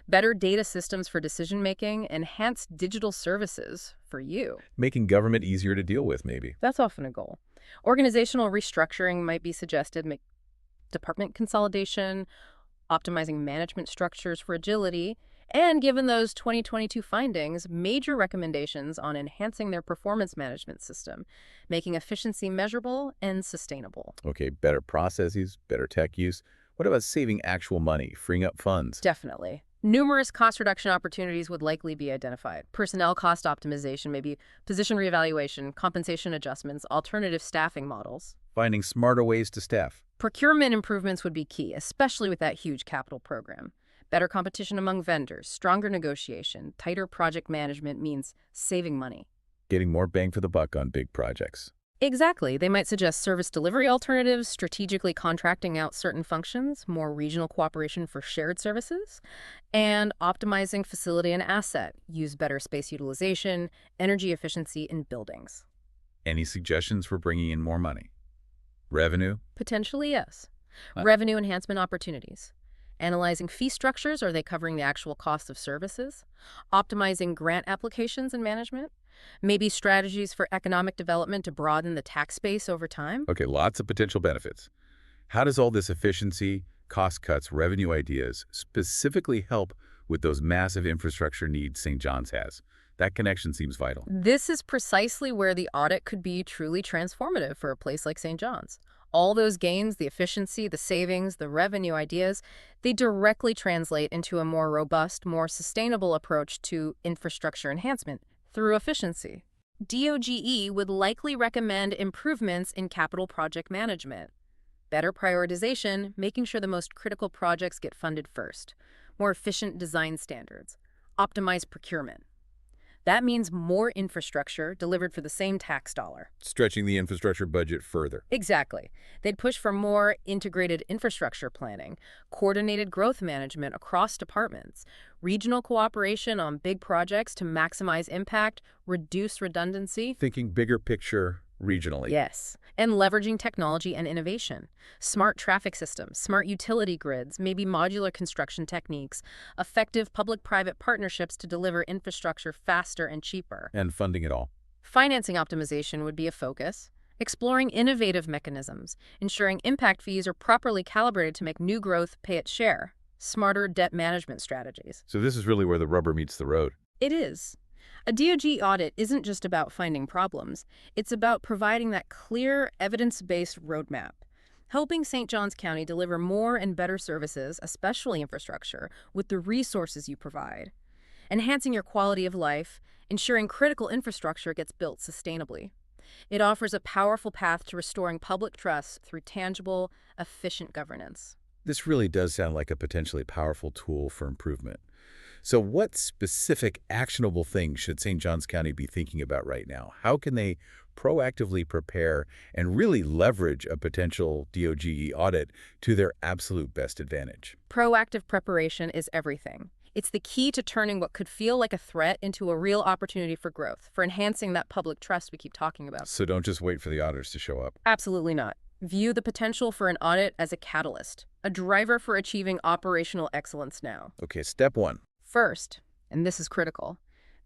Better data systems for decision-making, enhanced digital services for you. Making government easier to deal with, maybe. That's often a goal. Organizational restructuring might be suggested, make department consolidation, optimizing management structures for agility, and given those 2022 findings, major recommendations on enhancing their performance management system, making efficiency measurable and sustainable. Okay, better processes, better tech use. What about saving actual money, freeing up funds? Definitely. Numerous cost reduction opportunities would likely be identified. Personnel cost optimization, maybe position reevaluation, compensation adjustments, alternative staffing models. Finding smarter ways to staff. Procurement improvements would be key, especially with that huge capital program. Better competition among vendors, stronger negotiation, tighter project management means saving money. Getting more bang for the buck on big projects. Exactly. They might suggest service delivery alternatives, strategically contracting out certain functions, more regional cooperation for shared services, and optimizing facility and asset, use better space utilization, energy efficiency in buildings. Any suggestions for bringing in more money? Revenue? Potentially, yes. Revenue enhancement opportunities. Analyzing fee structures, are they covering the actual cost of services? Optimizing grant applications and management? Maybe strategies for economic development to broaden the tax base over time? Okay, lots of potential benefits. How does all this efficiency, cost cuts, revenue ideas specifically help with those massive infrastructure needs St. John's has? That connection seems vital. This is precisely where the audit could be truly transformative for a place like St. John's. All those gains, the efficiency, the savings, the revenue ideas, they directly translate into a more robust, more sustainable approach to infrastructure enhancement through efficiency. DOGE would likely recommend improvements in capital project management, better prioritization, making sure the most critical projects get funded first, more efficient design standards, optimized procurement. That means more infrastructure delivered for the same tax dollar. Stretching the infrastructure budget further. Exactly. They'd push for more integrated infrastructure planning, coordinated growth management across departments, regional cooperation on big projects to maximize impact, reduce redundancy. Thinking bigger picture regionally. Yes, and leveraging technology and innovation. Smart traffic systems, smart utility grids, maybe modular construction techniques, effective public-private partnerships to deliver infrastructure faster and cheaper. And funding it all. Financing optimization would be a focus. Exploring innovative mechanisms, ensuring impact fees are properly calibrated to make new growth pay its share. Smarter debt management strategies. So this is really where the rubber meets the road. It is. A DOGE audit isn't just about finding problems. It's about providing that clear, evidence-based roadmap, helping St. Johns County deliver more and better services, especially infrastructure, with the resources you provide, enhancing your quality of life, ensuring critical infrastructure gets built sustainably. It offers a powerful path to restoring public trust through tangible, efficient governance. This really does sound like a potentially powerful tool for improvement. So what specific actionable things should St. Johns County be thinking about right now? How can they proactively prepare and really leverage a potential DOGE audit to their absolute best advantage? Proactive preparation is everything. It's the key to turning what could feel like a threat into a real opportunity for growth, for enhancing that public trust we keep talking about. So don't just wait for the auditors to show up. Absolutely not. View the potential for an audit as a catalyst, a driver for achieving operational excellence now. Okay, step one. First, and this is critical,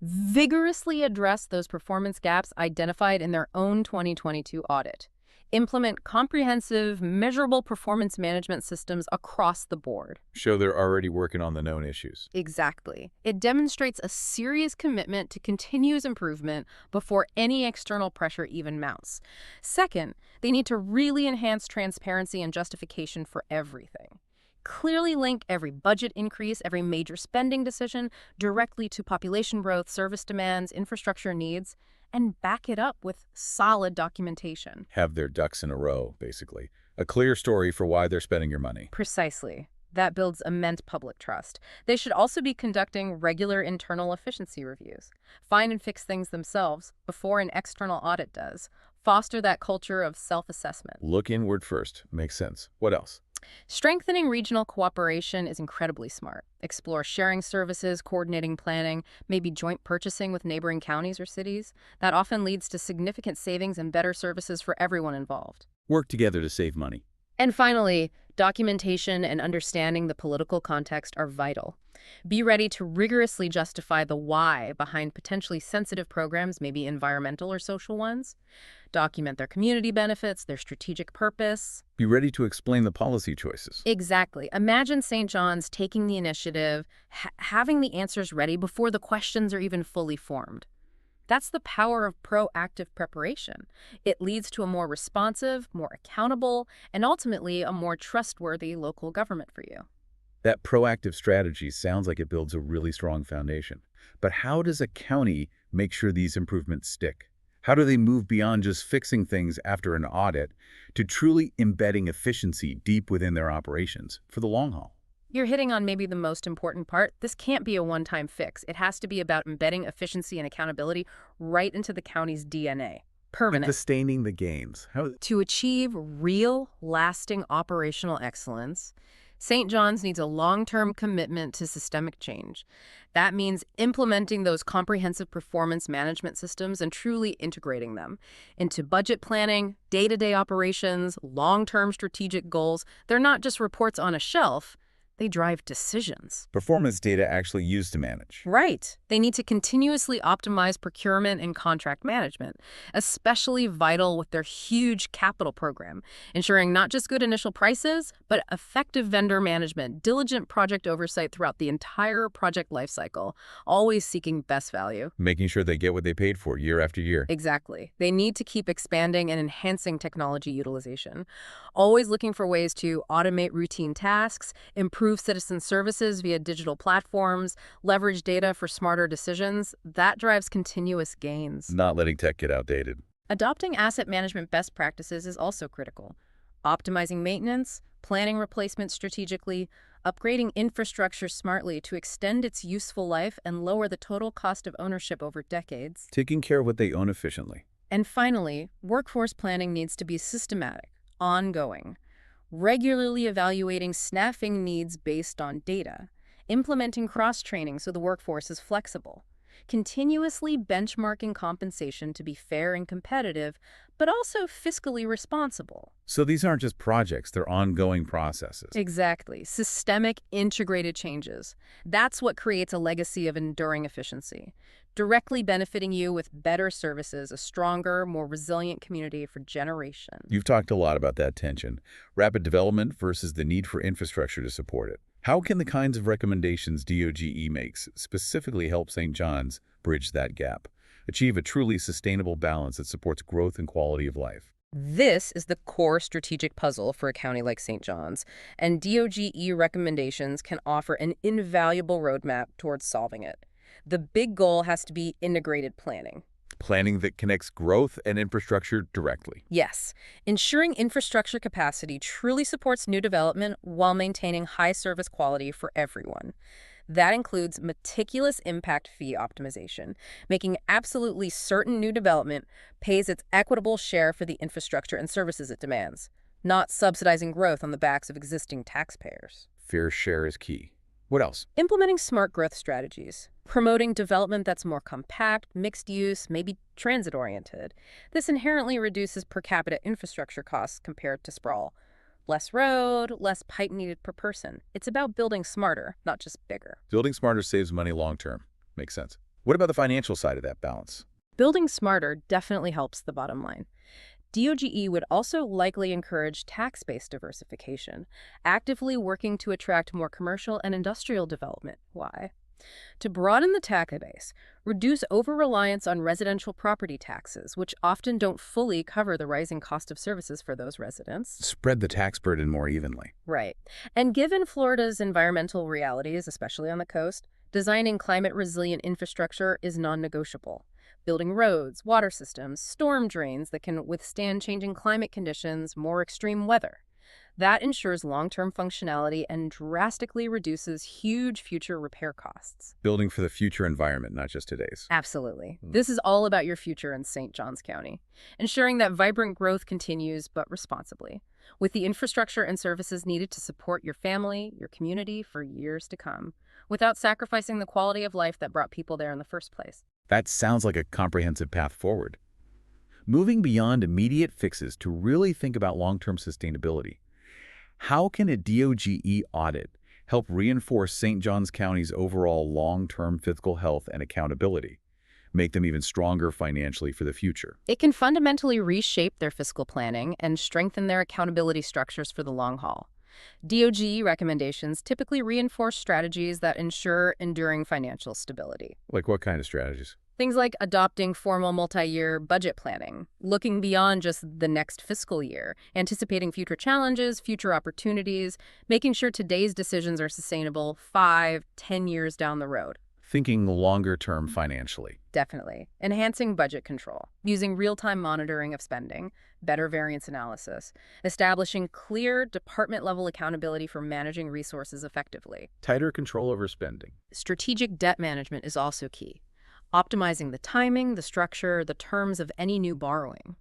vigorously address those performance gaps identified in their own 2022 audit. Implement comprehensive, measurable performance management systems across the board. Show they're already working on the known issues. Exactly. It demonstrates a serious commitment to continuous improvement before any external pressure even mounts. Second, they need to really enhance transparency and justification for everything. Clearly link every budget increase, every major spending decision directly to population growth, service demands, infrastructure needs, and back it up with solid documentation. Have their ducks in a row, basically. A clear story for why they're spending your money. Precisely. That builds immense public trust. They should also be conducting regular internal efficiency reviews. Find and fix things themselves before an external audit does. Foster that culture of self-assessment. Look inward first. Makes sense. What else? Strengthening regional cooperation is incredibly smart. Explore sharing services, coordinating planning, maybe joint purchasing with neighboring counties or cities. That often leads to significant savings and better services for everyone involved. Work together to save money. And finally, documentation and understanding the political context are vital. Be ready to rigorously justify the why behind potentially sensitive programs, maybe environmental or social ones. Document their community benefits, their strategic purpose. Be ready to explain the policy choices. Exactly. Imagine St. John's taking the initiative, having the answers ready before the questions are even fully formed. That's the power of proactive preparation. It leads to a more responsive, more accountable, and ultimately a more trustworthy local government for you. That proactive strategy sounds like it builds a really strong foundation. But how does a county make sure these improvements stick? How do they move beyond just fixing things after an audit to truly embedding efficiency deep within their operations for the long haul? You're hitting on maybe the most important part. This can't be a one-time fix. It has to be about embedding efficiency and accountability right into the county's DNA. Permanent. Sustaining the gains. To achieve real, lasting operational excellence, St. John's needs a long-term commitment to systemic change. That means implementing those comprehensive performance management systems and truly integrating them into budget planning, day-to-day operations, long-term strategic goals. They're not just reports on a shelf. They drive decisions. Performance data actually used to manage. Right. They need to continuously optimize procurement and contract management, especially vital with their huge capital program, ensuring not just good initial prices, but effective vendor management, diligent project oversight throughout the entire project lifecycle, always seeking best value. Making sure they get what they paid for year after year. Exactly. They need to keep expanding and enhancing technology utilization, always looking for ways to automate routine tasks, improve citizen services via digital platforms, leverage data for smarter decisions. That drives continuous gains. Not letting tech get outdated. Adopting asset management best practices is also critical. Optimizing maintenance, planning replacement strategically, upgrading infrastructure smartly to extend its useful life and lower the total cost of ownership over decades. Taking care of what they own efficiently. And finally, workforce planning needs to be systematic, ongoing, regularly evaluating staffing needs based on data, implementing cross-training so the workforce is flexible, continuously benchmarking compensation to be fair and competitive, but also fiscally responsible. So these aren't just projects, they're ongoing processes. Exactly. Systemic, integrated changes. That's what creates a legacy of enduring efficiency, directly benefiting you with better services, a stronger, more resilient community for generations. You've talked a lot about that tension, rapid development versus the need for infrastructure to support it. How can the kinds of recommendations DOGE makes specifically help St. John's bridge that gap, achieve a truly sustainable balance that supports growth and quality of life? This is the core strategic puzzle for a county like St. John's, and DOGE recommendations can offer an invaluable roadmap towards solving it. The big goal has to be integrated planning. Planning that connects growth and infrastructure directly. Yes, ensuring infrastructure capacity truly supports new development while maintaining high service quality for everyone. That includes meticulous impact fee optimization, making absolutely certain new development pays its equitable share for the infrastructure and services it demands, not subsidizing growth on the backs of existing taxpayers. Fair share is key. What else? Implementing smart growth strategies, promoting development that's more compact, mixed use, maybe transit-oriented. This inherently reduces per capita infrastructure costs compared to sprawl. Less road, less pipe needed per person. It's about building smarter, not just bigger. Building smarter saves money long term. Makes sense. What about the financial side of that balance? Building smarter definitely helps the bottom line. DOGE would also likely encourage tax-based diversification, actively working to attract more commercial and industrial development. Why? To broaden the tax base, reduce over-reliance on residential property taxes, which often don't fully cover the rising cost of services for those residents. Spread the tax burden more evenly. Right. And given Florida's environmental realities, especially on the coast, designing climate-resilient infrastructure is non-negotiable. Building roads, water systems, storm drains that can withstand changing climate conditions, more extreme weather. That ensures long-term functionality and drastically reduces huge future repair costs. Building for the future environment, not just today's. Absolutely. This is all about your future in St. Johns County, ensuring that vibrant growth continues, but responsibly. with the infrastructure and services needed to support your family, your community for years to come, without sacrificing the quality of life that brought people there in the first place. That sounds like a comprehensive path forward. Moving beyond immediate fixes to really think about long-term sustainability. How can a DOGE audit help reinforce St. Johns County's overall long-term fiscal health and accountability, make them even stronger financially for the future? It can fundamentally reshape their fiscal planning and strengthen their accountability structures for the long haul. DOGE recommendations typically reinforce strategies that ensure enduring financial stability. Like what kind of strategies? Things like adopting formal multi-year budget planning, looking beyond just the next fiscal year, anticipating future challenges, future opportunities, making sure today's decisions are sustainable 5, 10 years down the road. Thinking longer term financially. Definitely. Enhancing budget control, using real-time monitoring of spending, better variance analysis, establishing clear department-level accountability for managing resources effectively. Tighter control over spending. Strategic debt management is also key. Optimizing the timing, the structure, the terms of any new borrowing.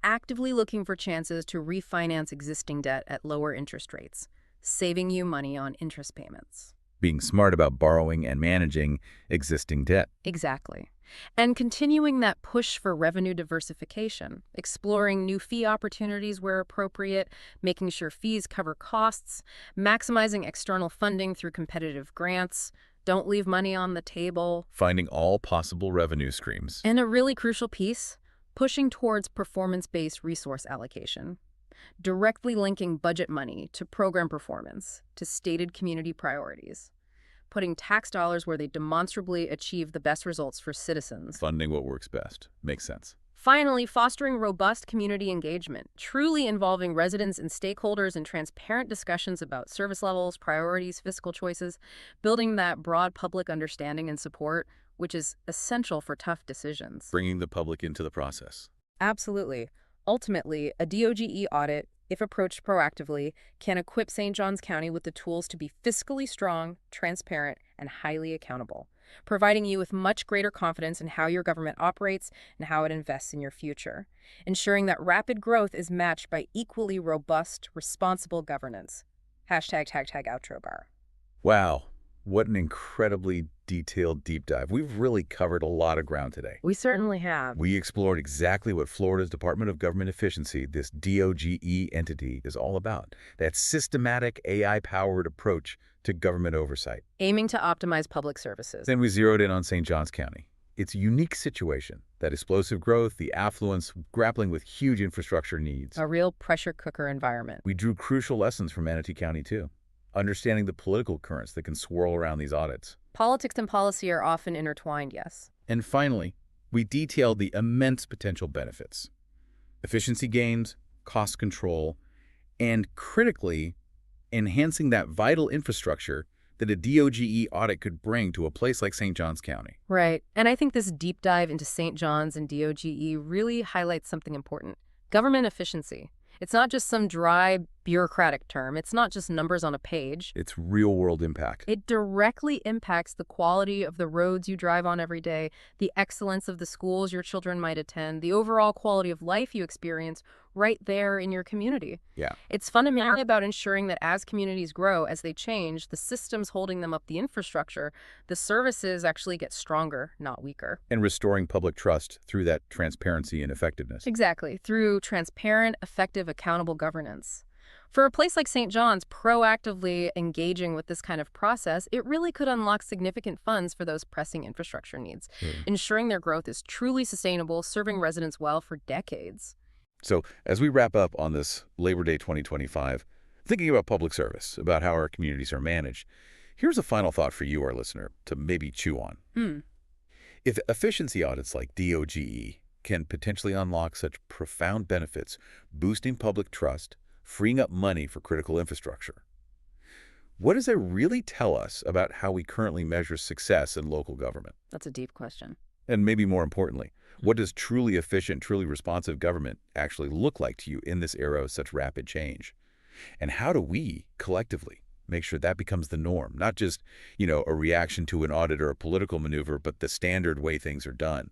Actively looking for chances to refinance existing debt at lower interest rates, saving you money on interest payments. Being smart about borrowing and managing existing debt. Exactly. And continuing that push for revenue diversification, exploring new fee opportunities where appropriate, making sure fees cover costs, maximizing external funding through competitive grants. Don't leave money on the table. Finding all possible revenue streams. And a really crucial piece, pushing towards performance-based resource allocation. Directly linking budget money to program performance, to stated community priorities. Putting tax dollars where they demonstrably achieve the best results for citizens. Funding what works best. Makes sense. Finally, fostering robust community engagement, truly involving residents and stakeholders in transparent discussions about service levels, priorities, fiscal choices, building that broad public understanding and support, which is essential for tough decisions. Bringing the public into the process. Absolutely. Ultimately, a DOGE audit, if approached proactively, can equip St. Johns County with the tools to be fiscally strong, transparent, and highly accountable, providing you with much greater confidence in how your government operates and how it invests in your future, ensuring that rapid growth is matched by equally robust, responsible governance. #outro bar. Wow, what an incredibly detailed deep dive. We've really covered a lot of ground today. We certainly have. We explored exactly what Florida's Department of Government Efficiency, this DOGE entity, is all about. That systematic AI-powered approach to government oversight. Aiming to optimize public services. Then we zeroed in on St. Johns County. Its unique situation, that explosive growth, the affluence, grappling with huge infrastructure needs. A real pressure cooker environment. We drew crucial lessons from Manatee County, too. Understanding the political currents that can swirl around these audits. Politics and policy are often intertwined, yes. And finally, we detailed the immense potential benefits. Efficiency gains, cost control, and critically, enhancing that vital infrastructure that a DOGE audit could bring to a place like St. Johns County. Right. And I think this deep dive into St. John's and DOGE really highlights something important. Government efficiency. It's not just some dry, bureaucratic term. It's not just numbers on a page. It's real-world impact. It directly impacts the quality of the roads you drive on every day, the excellence of the schools your children might attend, the overall quality of life you experience right there in your community. Yeah. It's fundamentally about ensuring that as communities grow, as they change, the systems holding them up, the infrastructure, the services actually get stronger, not weaker. And restoring public trust through that transparency and effectiveness. Exactly, through transparent, effective, accountable governance. For a place like St. John's, proactively engaging with this kind of process, it really could unlock significant funds for those pressing infrastructure needs, ensuring their growth is truly sustainable, serving residents well for decades. So as we wrap up on this Labor Day 2025, thinking about public service, about how our communities are managed, here's a final thought for you, our listener, to maybe chew on. If efficiency audits like DOGE can potentially unlock such profound benefits, boosting public trust, freeing up money for critical infrastructure, what does that really tell us about how we currently measure success in local government? That's a deep question. And maybe more importantly, what does truly efficient, truly responsive government actually look like to you in this era of such rapid change? And how do we, collectively, make sure that becomes the norm? Not just, a reaction to an audit or a political maneuver, but the standard way things are done.